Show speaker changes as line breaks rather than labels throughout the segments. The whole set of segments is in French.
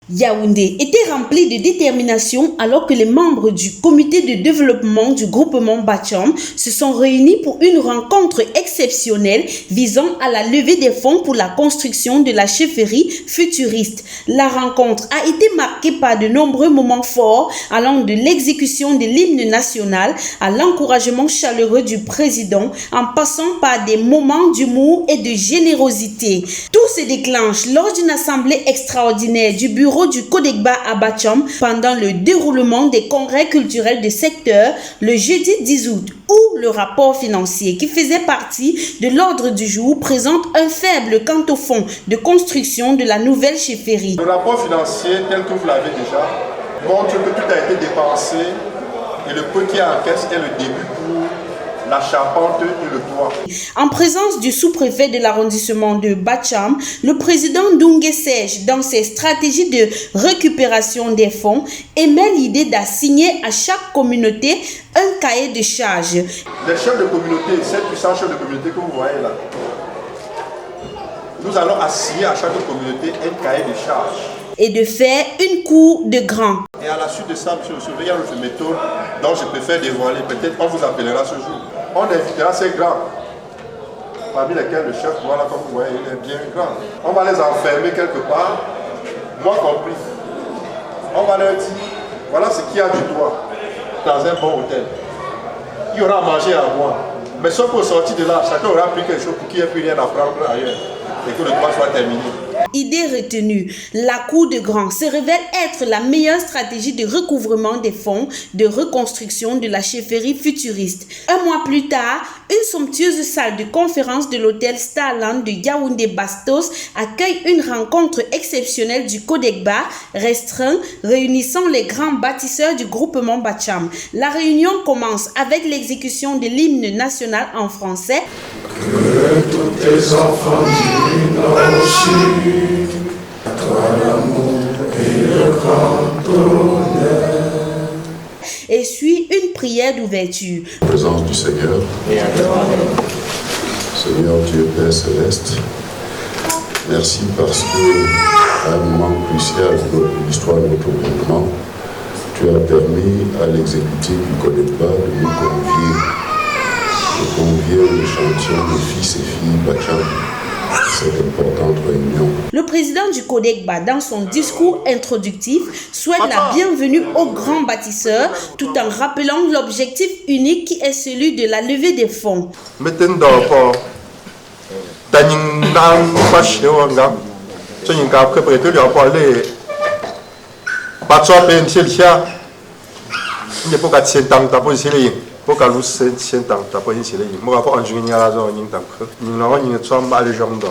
Yaoundé était rempli de détermination alors que les membres du comité de développement du groupement Bacham se sont réunis pour une rencontre exceptionnelle visant à la levée des fonds pour la construction de la chefferie futuriste. La rencontre a été marquée par de nombreux moments forts allant de l'exécution de l'hymne national à l'encouragement chaleureux du président en passant par des moments d'humour et de générosité. Tout se déclenche lors d'une assemblée extraordinaire du bureau du Codegba à Bacham pendant le déroulement des congrès culturels de secteur le jeudi 10 août où le rapport financier qui faisait partie de l'ordre du jour présente un faible quant au fonds de construction de la nouvelle chefferie.
Le rapport financier tel que vous l'avez déjà montre que tout a été dépensé et le peu qui est en caisse est le début pour la charpente et le toit.
En présence du sous-préfet de l'arrondissement de Bacham, le président Doungué Serge, dans ses stratégies de récupération des fonds, émet l'idée d'assigner à chaque communauté un cahier de charges.
Les chefs de communauté, ces puissants chefs de communauté que vous voyez là, nous allons assigner à chaque communauté un cahier de charges.
Et de faire une cour de grand.
Et à la suite de ça, monsieur le surveillant, une méthode dont je préfère dévoiler, peut-être on vous appellera ce jour. On invitera ces grands, parmi lesquels le chef, voilà, comme vous voyez, il est bien grand. On va les enfermer quelque part, moi compris. On va leur dire, voilà ce qu'il y a du doigt dans un bon hôtel. Il y aura à manger et à boire. Mais sauf qu'au sortir de là, chacun aura pris quelque chose pour qu'il n'y ait plus rien à prendre ailleurs et que le droit soit terminé.
Idée retenue, la cour de grand se révèle être la meilleure stratégie de recouvrement des fonds de reconstruction de la chefferie futuriste. Un mois plus tard, une somptueuse salle de conférence de l'hôtel Starland de Yaoundé Bastos accueille une rencontre exceptionnelle du Codegba restreint réunissant les grands bâtisseurs du groupement Bacham. La réunion commence avec l'exécution de l'hymne national en français.
Que tous tes enfants divinent aussi, toi l'amour et le grand honneur.
Et suit une prière d'ouverture.
Présence du Seigneur, Seigneur Dieu Père Céleste, merci parce que à un moment crucial de l'histoire de notre gouvernement, tu as permis à l'exécutif du Codegba de nous convier au chantier de fils et filles Bacham. Cette importante réunion.
Le président du Codegba, dans son discours introductif, souhaite la bienvenue aux grands bâtisseurs tout en rappelant l'objectif unique qui est celui de la levée des fonds.
Poka lu sen tang ta po yin sile yi mo ga po anju nya la zo yin tang kho yin la yin tso ma le jong do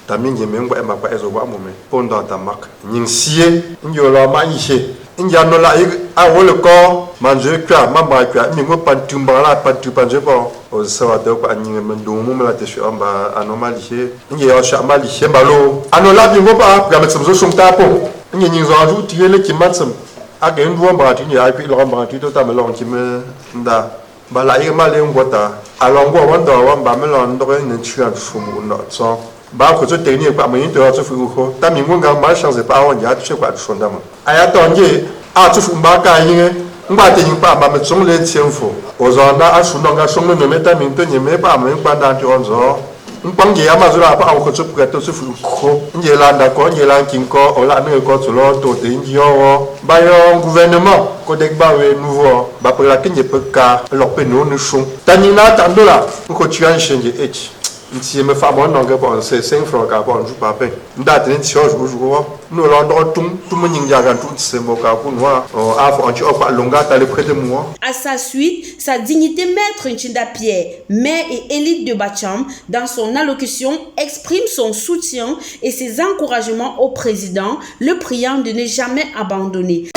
ta min ye men ba ma pa ezo ba mo me pon do ta mak yin sie nyo la ma yi she nja no la a wo le ko man je kwa ma ba kwa mi mo pan tu ba la pan tu pan je po o sa wa do pa yin men do mo la te shu amba anomali she nje yo sha ma li she ba lo anola bi mo pa ga me tso so ta po nje yin zo aju ti le ki matsam a ga ndo ba ti ni ai pi lo ba ti to ta me lo ki me nda bala yi ma le ngota alongo wanda wamba melon do ni chuan fumu no so ba ko zo te ni pa mo yin to zo fu ko ta mi ngonga ma chance pa wa ya tse kwa so ndama aya to nje a tsu fu ba ka yin ngba te yin pa ma me tsong le tsen fu o zo na a su no ga so me me ta mi to ni me pa me pa da ti on zo ngpang ye ama zo la pa ko tsu pu to fu ko nje la nda ko nje la kin ko o la ne ko tsu lo to te nji yo ba yo gouvernement Codegba we nouveau ba pour la kinye peka lope no ne chon tanina tandola ko tuan chenje h nti me fa bon nonga bon c'est 5 francs ka bon jou pa pe nda ten ti jo jou no la ndo tum nyin ja gan tout c'est mo ka ku noa a fo anti o pa longa ta le près de moi.
À sa suite, sa dignité maître Nchinda Pierre, maire et élite de Bacham, dans son allocution exprime son soutien et ses encouragements au président, le priant de ne jamais abandonner.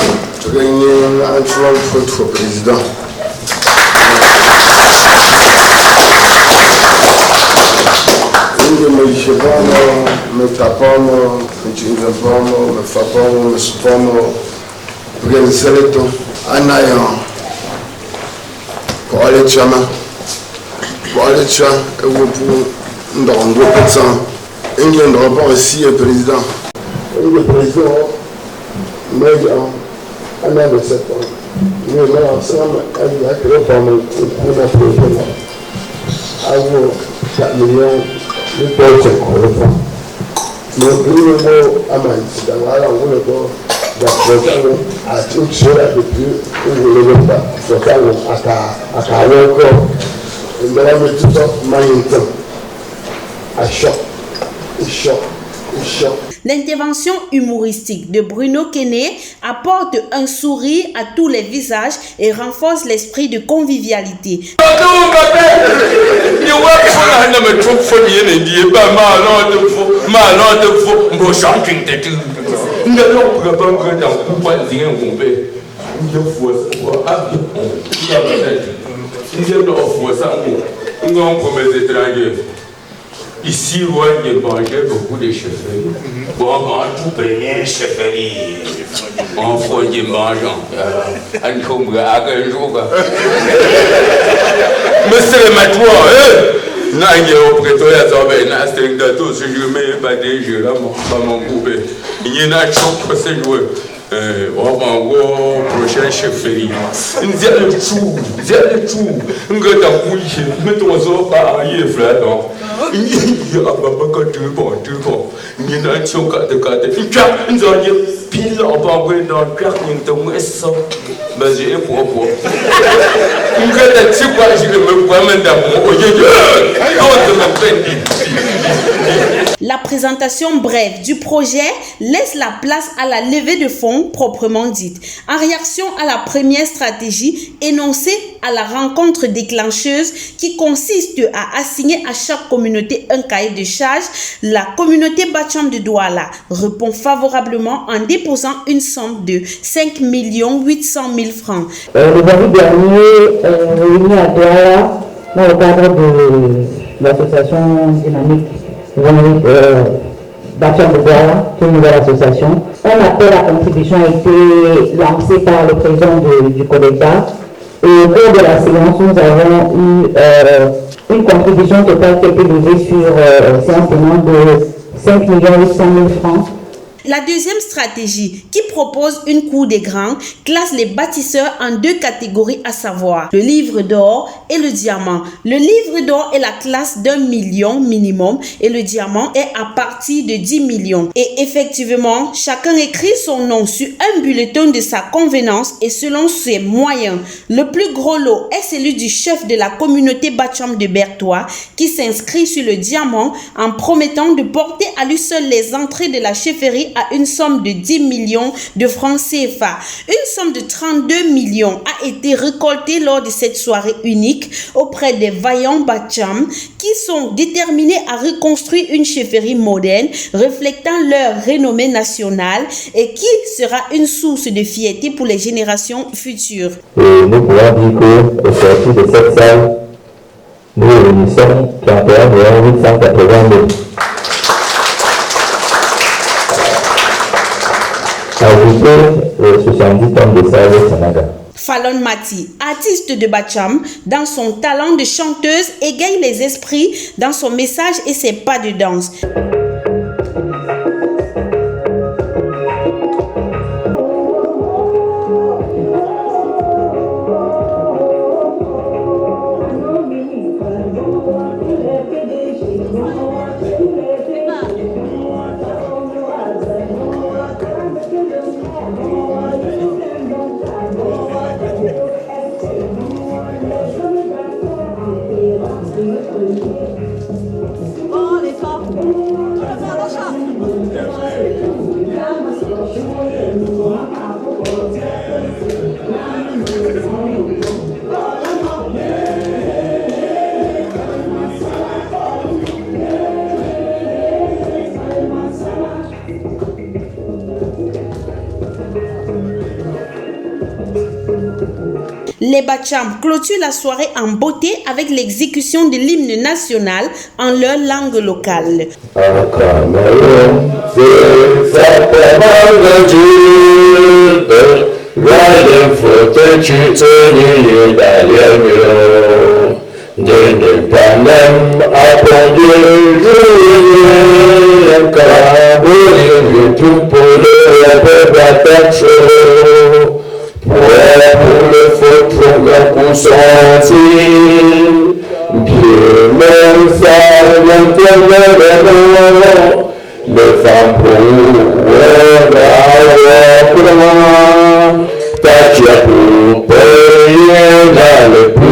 Je gagne un choix pour le président. Me chevano, me tapano, me chinzapano, me fapano, me supano, porque selecto, anayan, pour aller chama, et vous pour dans deux personnes, il y a un rapport ici, le président. Le président
mais on a de cette forme. Nous allons ensemble avec la réforme pour la prochaine. À vous, 4 millions de personnes. Nous avons amassé dans la langue de la à tout cela depuis le repas. Donc, à carrément, nous allons mettre tout ça magnétique. À choc, choc, choc.
L'intervention humoristique de Bruno Kene apporte un sourire à tous les visages et renforce l'esprit de convivialité.
Ici, loin de manger beaucoup de chefferie. Bon, on mange tout premier chefferie. On fait du mangeant. On tombe à un jour. Monsieur le maître, Nangue au prétoire, ça va être un string de tout. Si je mets pas des jeux là, mon coupé. Il y en a choc pour ces joueurs. On va voir prochain chefferie. Il y a le tout. On va t'appuyer. Mettons ça par arrière, frère. Il y a pas que tu bon. Il y a un choc de carte. Il y a pile en bas dans le cœur. Il y a ça. Mais j'ai un propos. Il y a des types qui me promènent dans mon
La présentation brève du projet laisse la place à la levée de fonds proprement dite. En réaction à la première stratégie énoncée à la rencontre déclencheuse qui consiste à assigner à chaque communauté un cahier de charges, la communauté Bacham de Douala répond favorablement en déposant une somme de 5 800 000 francs.
Le vendredi dernier, réuni à Douala dans le cadre de l'association dynamique Bacham de Douala, qui est une nouvelle association. Un appel à contribution a été lancé par le président du Collecta. Et au cours de la séance, nous avons eu une contribution totale qui a été levée sur séance paiement de 5 800 000 francs.
La deuxième stratégie, qui propose une cour des grands, classe les bâtisseurs en deux catégories, à savoir le livre d'or et le diamant. Le livre d'or est la classe d'1 million minimum et le diamant est à partir de 10 millions. Et effectivement, chacun écrit son nom sur un bulletin de sa convenance et selon ses moyens. Le plus gros lot est celui du chef de la communauté Bacham de Bertois qui s'inscrit sur le diamant en promettant de porter à lui seul les entrées de la chefferie à une somme de 10 millions de francs CFA. Une somme de 32 millions a été récoltée lors de cette soirée unique auprès des vaillants Bacham qui sont déterminés à reconstruire une chefferie moderne reflétant leur renommée nationale et qui sera une source de fierté pour les générations futures.
Et nous pouvons dire qu'au sortir de cette salle, nous réunissons 31 880 000. Ajouter 70 tonnes de sable Sanaga.
Fallon Mati, artiste de Bacham, dans son talent de chanteuse, égaye les esprits dans son message et ses pas de danse. Les Bacham clôturent la soirée en beauté avec l'exécution de l'hymne national en leur langue locale.
Pour
pour le foutre leur consentir. Dieu me fait les femmes pour t'as pour payer dans le plus.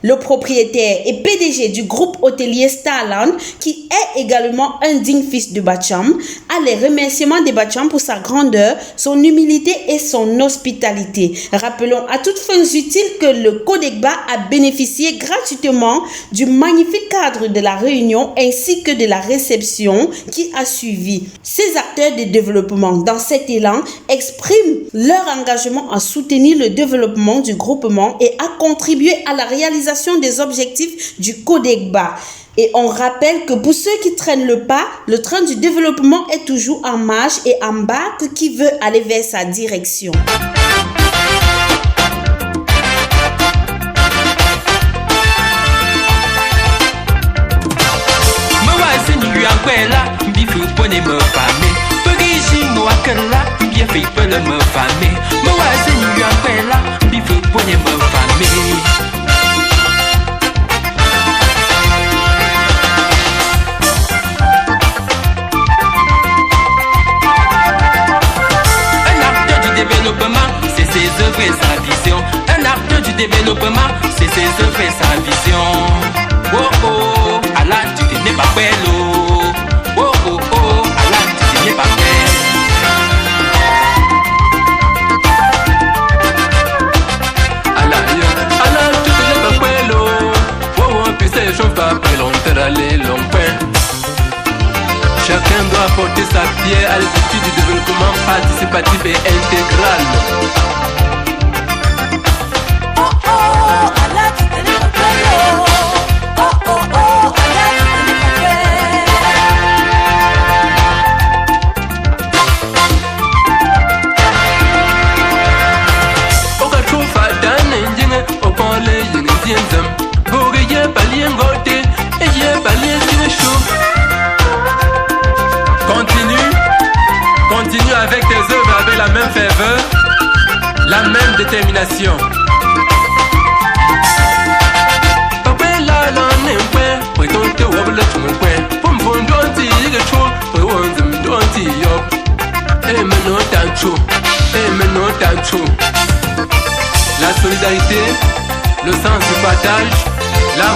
Le propriétaire et PDG du groupe hôtelier Starland, qui est également un digne fils de Bacham, a les remerciements de Bacham pour sa grandeur, son humilité et son hospitalité. Rappelons à toutes fins utiles que le Codegba a bénéficié gratuitement du magnifique cadre de la réunion ainsi que de la réception qui a suivi. Ces acteurs de développement dans cet élan expriment leur engagement à soutenir le développement du groupement et à contribuer à la réalisation des objectifs du Codegba. Et on rappelle que pour ceux qui traînent le pas, le train du développement est toujours en marche et embarque qui veut aller vers sa direction.
Sa vision, un acteur du développement, c'est ses œuvres et sa vision. Oh oh, Allah, tu n'es pas belle. Oh oh oh, Allah, tu n'es pas belle. Allah, tu n'es pas belle. Oh oh, puis ces choses pas après longtemps aller longtemps. Chacun doit apporter sa pierre à l'étude du développement participatif et intégral. Continue avec tes œuvres avec la même ferveur, la même détermination. La solidarité, le sens du partage, l'amour.